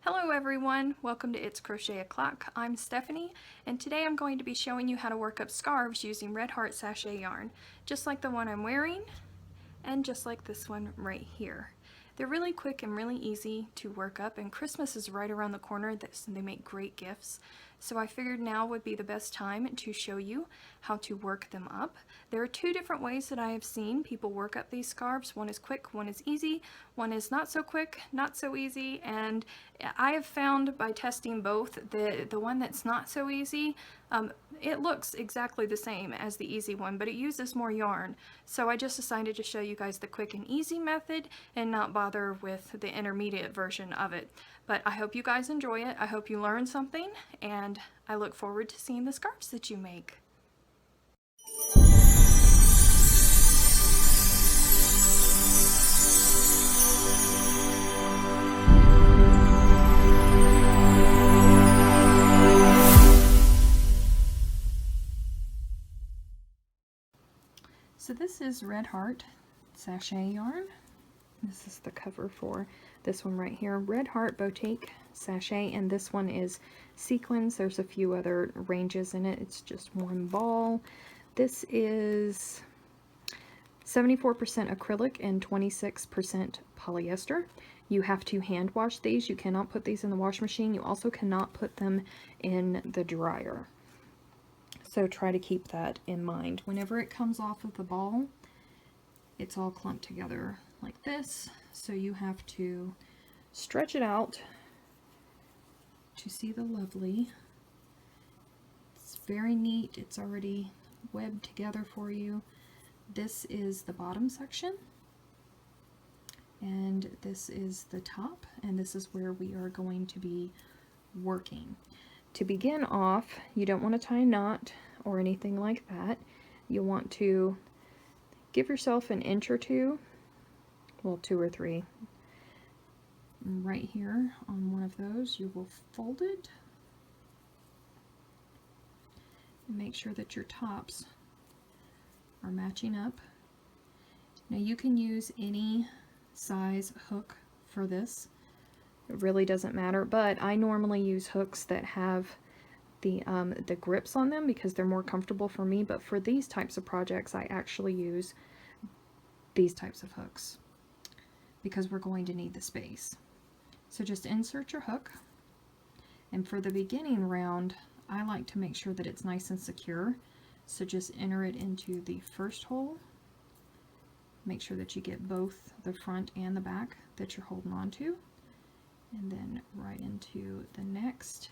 Hello everyone, welcome to It's Crochet O'Clock. I'm Stephanie, and today I'm going to be showing you how to work up scarves using Red Heart Sashay Yarn, just like the one I'm wearing, and just like this one right here. They're really quick and really easy to work up, and Christmas is right around the corner, so they make great gifts. So I figured now would be the best time to show you how to work them up. There are two different ways that I have seen people work up these scarves. One is quick, one is easy. One is not so quick, not so easy, and I have found by testing both the one that's not so easy, it looks exactly the same as the easy one, but it uses more yarn. So I just decided to show you guys the quick and easy method and not bother with the intermediate version of it. But I hope you guys enjoy it. I hope you learn something, and I look forward to seeing the scarves that you make. So this is Red Heart Sashay Yarn. This is the cover for this one right here, Red Heart Boutique Sashay, and this one is sequins. There's a few other ranges in it. It's just one ball. This is 74% acrylic and 26% polyester. You have to hand wash these. You cannot put these in the wash machine. You also cannot put them in the dryer. So try to keep that in mind. Whenever it comes off of the ball, it's all clumped together like this, so you have to stretch it out to see the lovely. It's very neat. It's already webbed together for you. This is the bottom section, and this is the top, and this is where we are going to be working. To begin off, you don't want to tie a knot or anything like that. You want to give yourself an inch or two, well, 2 or 3. Right here on one of those, you will fold it and make sure that your tops are matching up. Now you can use any size hook for this. It really doesn't matter, but I normally use hooks that have the grips on them because they're more comfortable for me. But for these types of projects, I actually use these types of hooks because we're going to need the space. So just insert your hook, and for the beginning round, I like to make sure that it's nice and secure. So just enter it into the first hole. Make sure that you get both the front and the back that you're holding on to, and then right into the next.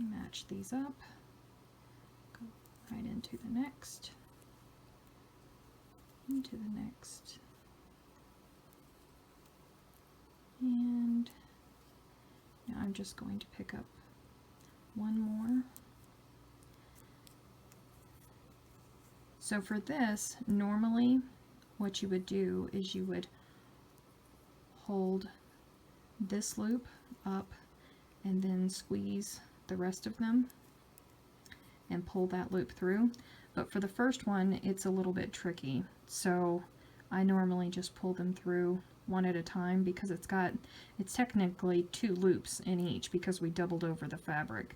Match these up, go right into the next, into the next, and now I'm just going to pick up one more. So for this, normally what you would do is you would hold this loop up and then squeeze the rest of them and pull that loop through. But for the first one, it's a little bit tricky, so I normally just pull them through one at a time because it's technically 2 loops in each because we doubled over the fabric.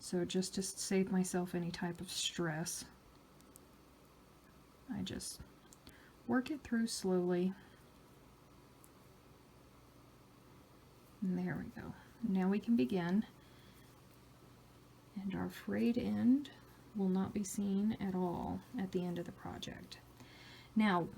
So just to save myself any type of stress, I just work it through slowly. And there we go. Now we can begin. And our frayed end will not be seen at all at the end of the project. Now,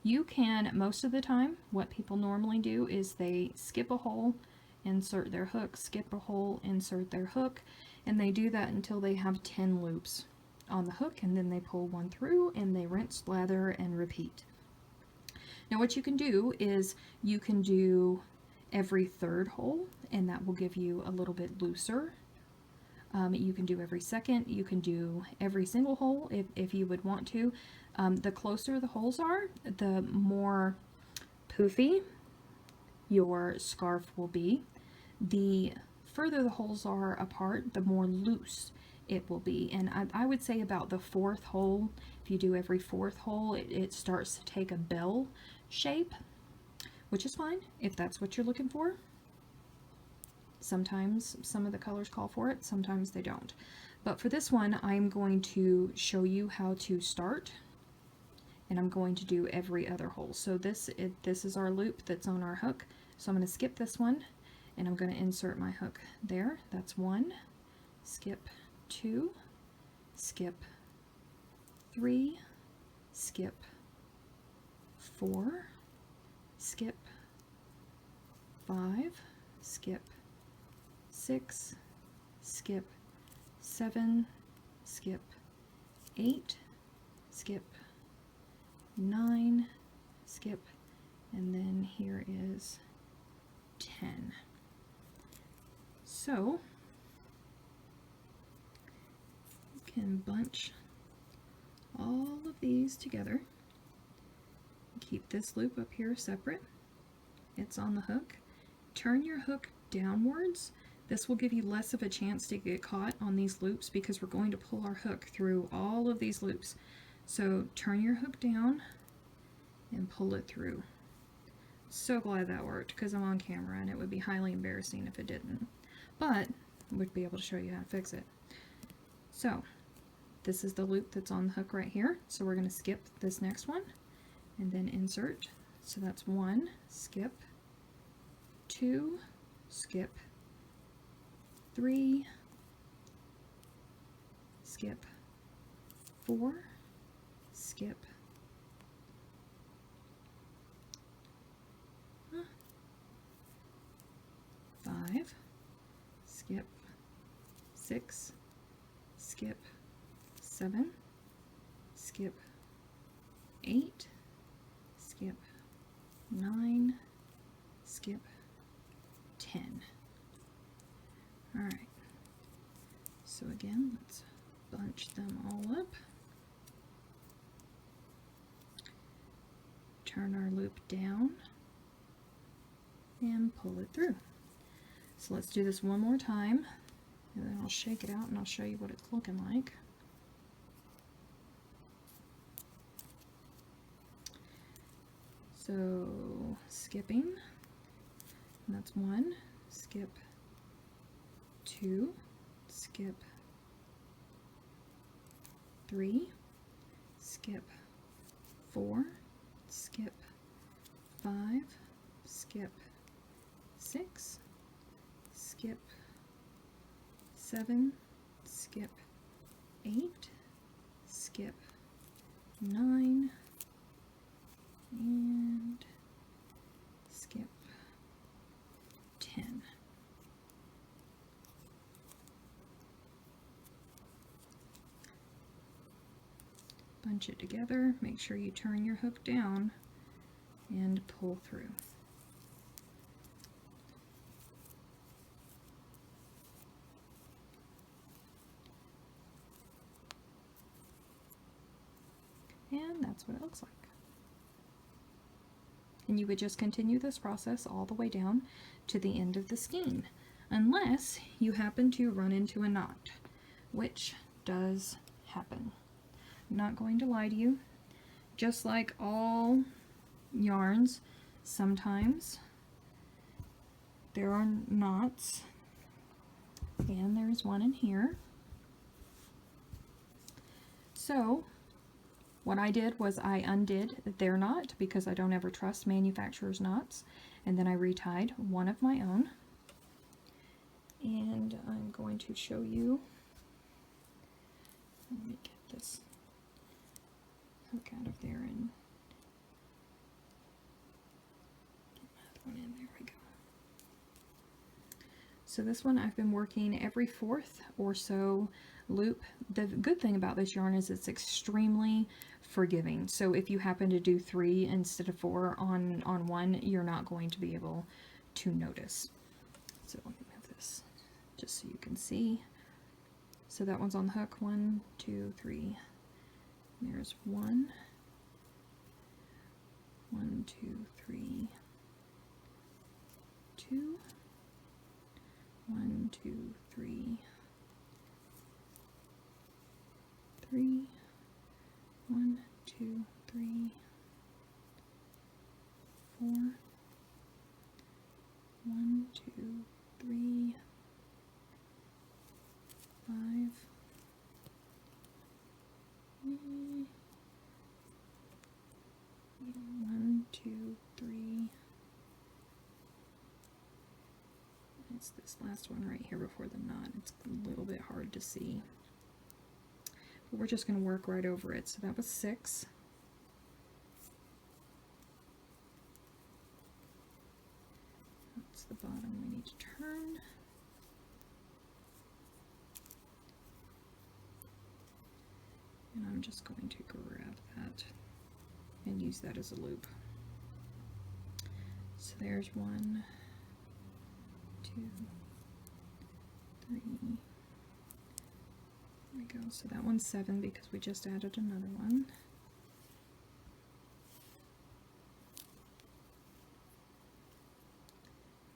you can, most of the time, what people normally do is they skip a hole, insert their hook, skip a hole, insert their hook, and they do that until they have 10 loops on the hook, and then they pull one through, and they rinse, lather, and repeat. Now what you can do is you can do every 3rd hole, and that will give you a little bit looser. You can do every 2nd, you can do every single hole if you would want to. The closer the holes are, the more poofy your scarf will be. The further the holes are apart, the more loose it will be. And I would say about the 4th hole, if you do every 4th hole, it starts to take a bell shape, which is fine if that's what you're looking for. Sometimes some of the colors call for it, sometimes they don't. But for this one, I'm going to show you how to start, and I'm going to do every other hole. So this is our loop that's on our hook. So I'm going to skip this one, and I'm going to insert my hook there. That's 1, skip 2, skip 3, skip 4, skip 5, skip 6, skip 7, skip 8, skip 9, skip, and then here is 10. So you can bunch all of these together. Keep this loop up here separate. It's on the hook. Turn your hook downwards. This will give you less of a chance to get caught on these loops because we're going to pull our hook through all of these loops. So turn your hook down and pull it through. So glad that worked because I'm on camera and it would be highly embarrassing if it didn't. But I would be able to show you how to fix it. So this is the loop that's on the hook right here. So we're going to skip this next one and then insert. So that's 1, skip, 2, skip, 3, skip, 4, skip, 5, skip, 6, skip, 7, skip, 8, skip, 9, skip, 10. Alright, so again, let's bunch them all up. Turn our loop down and pull it through. So let's do this one more time, and then I'll shake it out and I'll show you what it's looking like. So skipping, and that's 1, skip 2, skip 3, skip 4, skip 5, skip 6, skip 7, skip 8, skip 9, and skip 10. Bunch it together, make sure you turn your hook down and pull through. And that's what it looks like. And you would just continue this process all the way down to the end of the skein, unless you happen to run into a knot, which does happen. I'm not going to lie to you. Just like all yarns, sometimes there are knots, and there's one in here. So what I did was I undid their knot because I don't ever trust manufacturers' knots, and then I retied one of my own, and I'm going to show you. Let me get this hook out of there and get that one in. There we go. So this one I've been working every 4th or so loop. The good thing about this yarn is it's extremely forgiving. So if you happen to do 3 instead of 4 on one, you're not going to be able to notice. So let me move this just so you can see. So that one's on the hook. 1, 2, 3. There's 1, 1, 2, 3, 2, 1, 2, 3, 3, 1, 2, 3, 4, 1, 2, 3, 5, 1, 2, 3. It's this last one right here before the knot. It's a little bit hard to see. But we're just going to work right over it. So that was 6. That's the bottom we need to turn. And I'm just going to grab that and use that as a loop. So there's 1, 2, 3. There we go. So that one's 7 because we just added another one.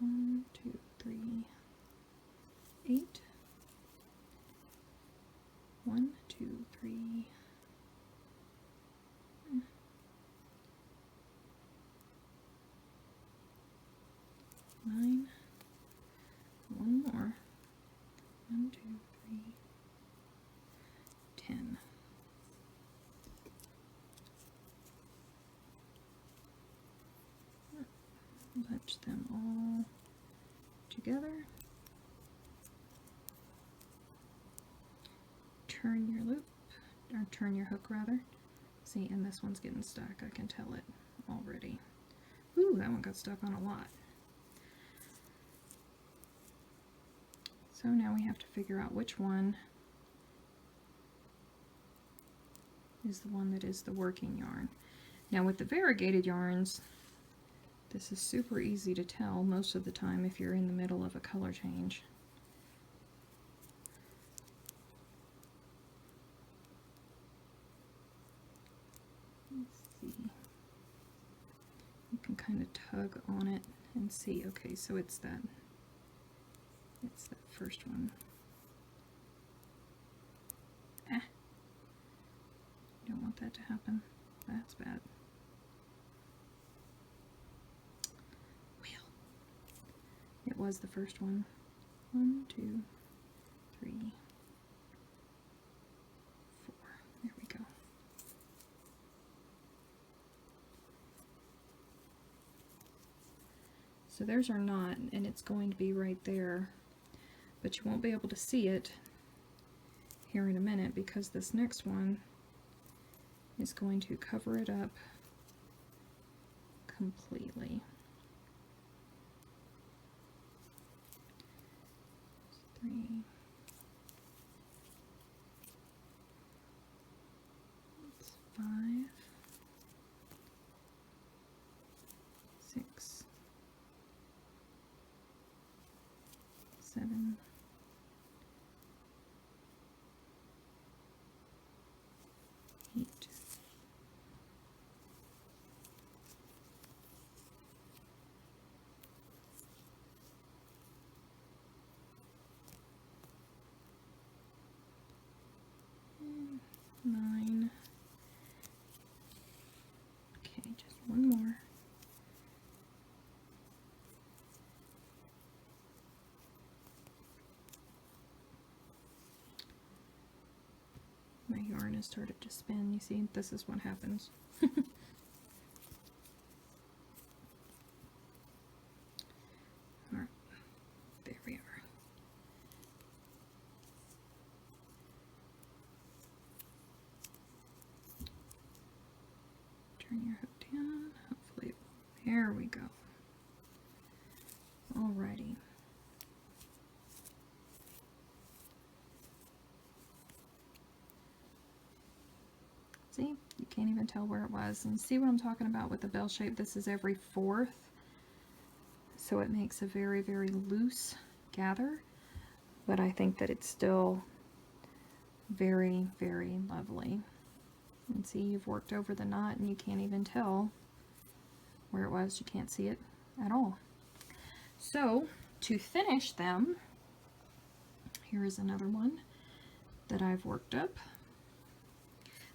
One, 2, 3, 8. 1, 2, 3. 9. One more. 1, 2, 3, 10. Bunch them all together. Turn your loop, or turn your hook rather. See, and this one's getting stuck. I can tell it already. Ooh, that one got stuck on a lot. So now we have to figure out which one is the one that is the working yarn. Now with the variegated yarns, this is super easy to tell most of the time if you're in the middle of a color change. Let's see. You can kind of tug on it and see, okay, so it's that first one. Ah. You don't want that to happen. That's bad. Well, it was the first one. 1, 2, 3, 4. There we go. So there's our knot, and it's going to be right there, but you won't be able to see it here in a minute because this next one is going to cover it up completely. 3. That's 5, 6, 7, 8, 9. Okay, just one more. My yarn has started to spin. You see, this is what happens. Alright, there we are. Turn your hook down. Hopefully, there we go. Alrighty. See, you can't even tell where it was. And see what I'm talking about with the bell shape? This is every 4th. So it makes a very, very loose gather. But I think that it's still very, very lovely. And see, you've worked over the knot and you can't even tell where it was. You can't see it at all. So to finish them, here is another one that I've worked up.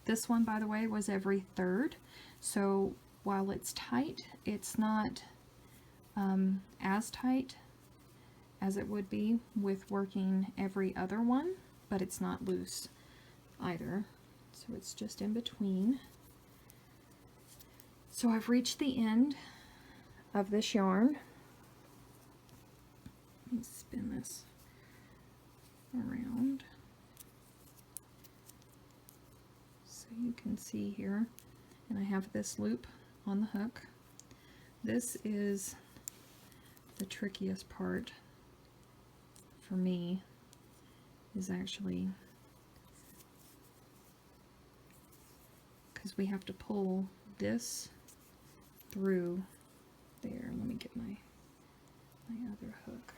This one, by the way, was every 3rd. So while it's tight, it's not as tight as it would be with working every other one, but it's not loose either. So it's just in between. So I've reached the end of this yarn. Let me spin this around so you can see here. And I have this loop on the hook. This is the trickiest part for me, is actually because we have to pull this through there. Let me get my other hook.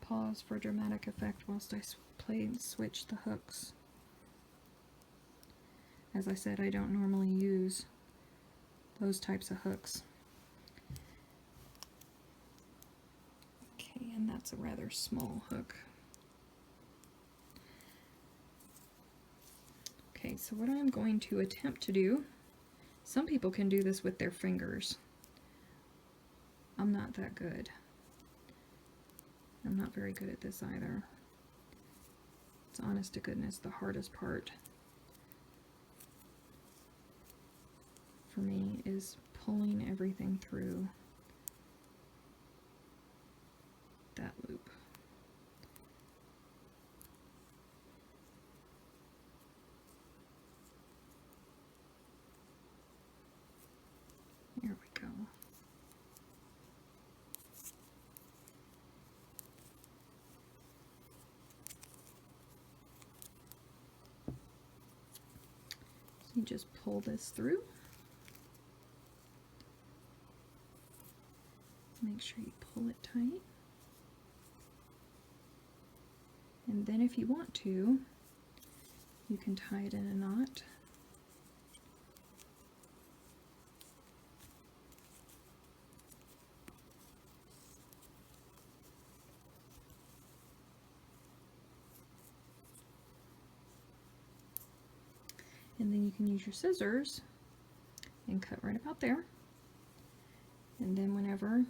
Pause for dramatic effect whilst I switch the hooks. As I said, I don't normally use those types of hooks. Okay, and that's a rather small hook. Okay, so what I'm going to attempt to do, some people can do this with their fingers. I'm not that good. I'm not very good at this either. It's honest to goodness the hardest part for me is pulling everything through that loop. There we go. So you just pull this through. Make sure you pull it tight. And then if you want to, you can tie it in a knot. And then you can use your scissors and cut right about there. And then whenever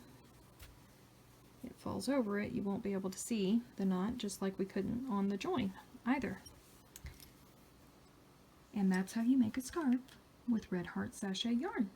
it falls over it, you won't be able to see the knot, just like we couldn't on the join either. And that's how you make a scarf with Red Heart Sashay yarn.